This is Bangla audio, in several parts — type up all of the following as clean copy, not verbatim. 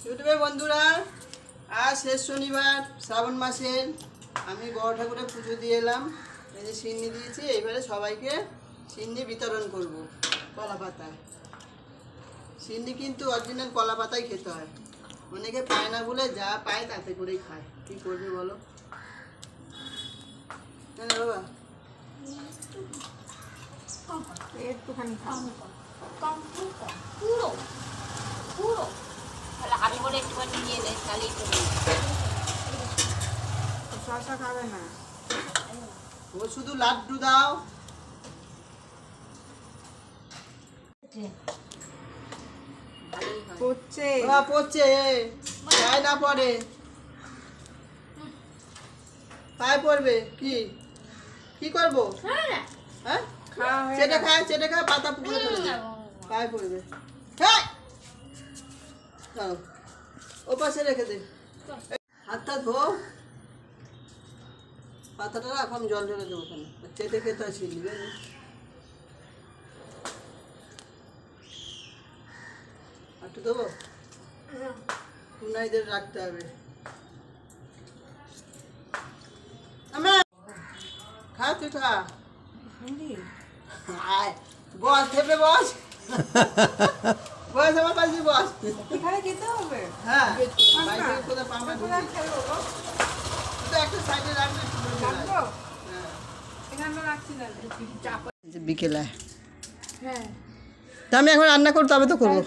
ইউটিউবে বন্ধুরা, আজ শেষ শনিবার শ্রাবণ মাসের আমি বড় ঠাকুরের পুজো দিয়ে এলাম। এই যে সিন্নি দিয়েছি, এইবারে সবাইকে সিন্নি বিতরণ করব কলা পাতায়। সিন্নি কিন্তু অরিজিনাল কলা পাতায় খেতে হয়, অনেকে পায় না বলে যা পায় তাতে করেই খায়। কী করবে বলো? হ্যাঁ বাবা, একটুখানি পুরো পুরো তাহলে হাতে করে একটুখানি নিয়ে নেয়, তাহলেই তো শসা খাবে না। ও শুধু লাড্ডু দাও। পড়ছে পড়ছে যায় না, পড়ে পায়ে পড়বে। কি কি করবো? হ্যাঁ, চেটে খায়, চেটে খায়, পাতা পুকুরে ফেলে দেয়, পায়ে পড়বে। হ্যাঁ, ও পাশে রেখে দে, হাতটা ধো, পাতাটা রাখ, আমি জল ঢেলে দেবো ওখানে। চেটে খেতে আসি, নিবে একটু দেবো, টুনাইদের রাখতে হবে। খা, তুই খা, আয় বস, থেপে বস, বস আমার পাশে বস। এখানে খেতে হবে। হ্যাঁ, বাইরে কোথায় পাম্পা ঢুকি, তো একটা সাইডে রাখবে। এখানে রাখছি না, বিকেলে হ্যাঁ। তা আমি এখন রান্না করতে হবে, তো করবো।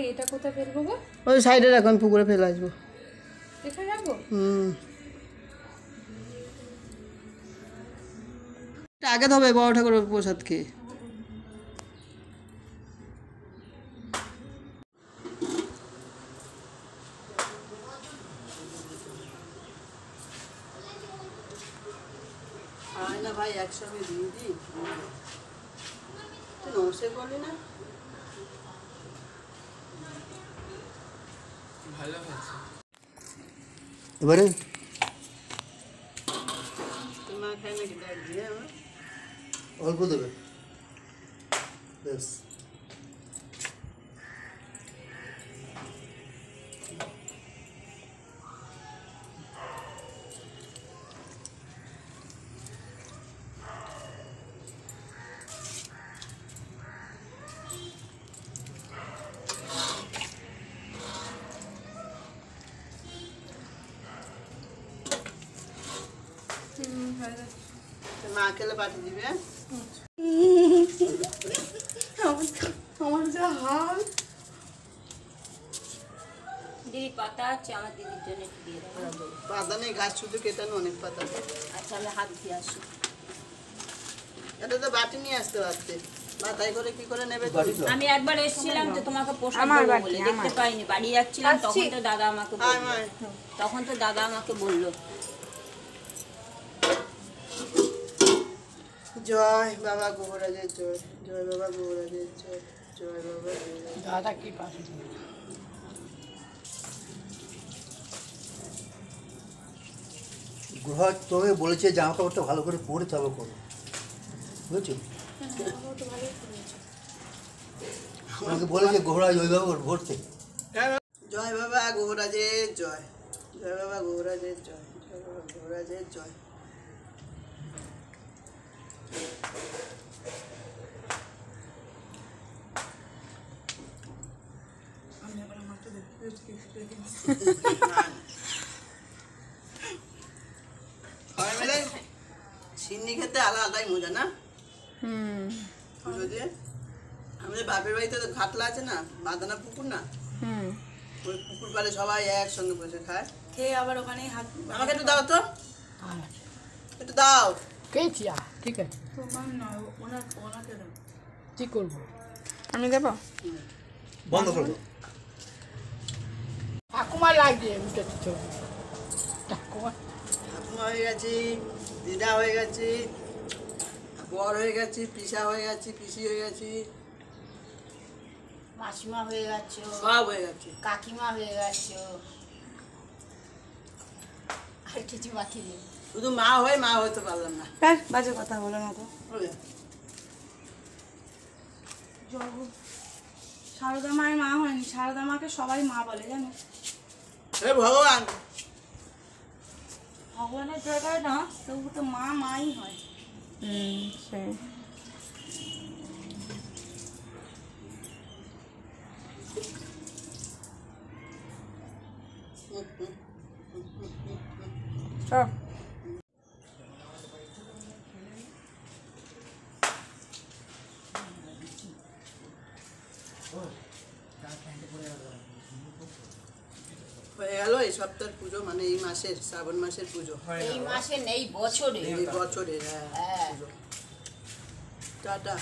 এটা কোথায় ফেলবো গো? ওই সাইডে রাখো, আমি পুকুরে ফেলে আসবো। এখানে রাখবো? আগে তো হবে বড় ঠাকুরের প্রসাদ খেয়ে। আয় না ভাই, একসঙ্গে দিয়ে দিই। তুই নমস্কার করলি না? ভালো হয়েছে। এবারে মা খায় নাকি? দেখ দিয়ে আমার অল্প দেবে, বেশ। মা খেলে পাঠিয়ে দিবে। আমার যা হাল। দিদি পাতা আছে, আমার দিদির জন্য একটু দিয়ে দেবো। পাতা নেই, গাছ শুধু কেটানো, অনেক পাতা। আচ্ছা, আমি হাত দিয়ে আসি। এটা তো বাটি নিয়ে আসতে পারতে, বাতাই করে কি করে নেবে? আমি একবার এসেছিলাম তো তোমাকে প্রসাদ আমার দেবো বাটি, বলে, আমার। দেখতে পাইনি, বাড়ি যাচ্ছিলাম, তখন তো দাদা আমাকে আয় বললো, মায়, তখন তো দাদা আমাকে বললো। জয় বাবা গোবরাজের জয়, জয় বাবা গোবরাজের জয়, জয় বাবা গোবরাজের। দাদা কি পাশে গ্রহ তোকে বলেছে জামা কাপড়টা ভালো করে পরে তবে করো, বুঝেছো? আমাকে বলেছে ঘোড়ায় ওইভাবে ভোর থেকে। জয় বাবা গোবরাজের জয়, জয় বাবা গোবরাজের জয়, জয় বাবা গোবরাজের জয়। সবাই মিলে সিন্নি খেতে আলাদাই মজা না? পুজো দিয়ে আমাদের বাপের বাড়িতে তো ঘাটলা আছে না, বাঁধানা পুকুর না, ওই পুকুর পাড়ে সবাই একসঙ্গে বসে খায়, খেয়ে আবার ওখানে হাত। আমাকে একটু দাও তো, একটু দাও। খেয়েছি, ঠিক আছে। তোমার নয়, ওনাকে দাও। কি করবো আমি? দেবো, বন্ধ করবো। ঠাকুমা লাগিয়ে ঠাকুমা। ঠাকুমা হয়ে গেছি, দিদা হয়ে গেছি, বর হয়ে গেছি, পিসা হয়ে গেছি, পিসি হয়ে গেছি, মাসিমা হয়ে গেছো, সব হয়ে গেছে। কাকিমা হয়ে গেছো, আর কিছু বাকি নেই। শুধু মা হয়ে মা হইতে পারলাম না। বাজে কথা বলো না তো। সারদা মায়ের মা হয়নি, সারদা মাকে সবাই মা বলে জানো। হে ভগবান, ভগবানের জায়গায় না, তবু তো মা মাই হয়। সেই সব হয়ে গেল এই সপ্তাহের পুজো, মানে এই মাসের শ্রাবণ মাসের পুজো, এই মাসে নেই বছরে। এই বছরের। হ্যাঁ হ্যাঁ। পুজো। টাটা।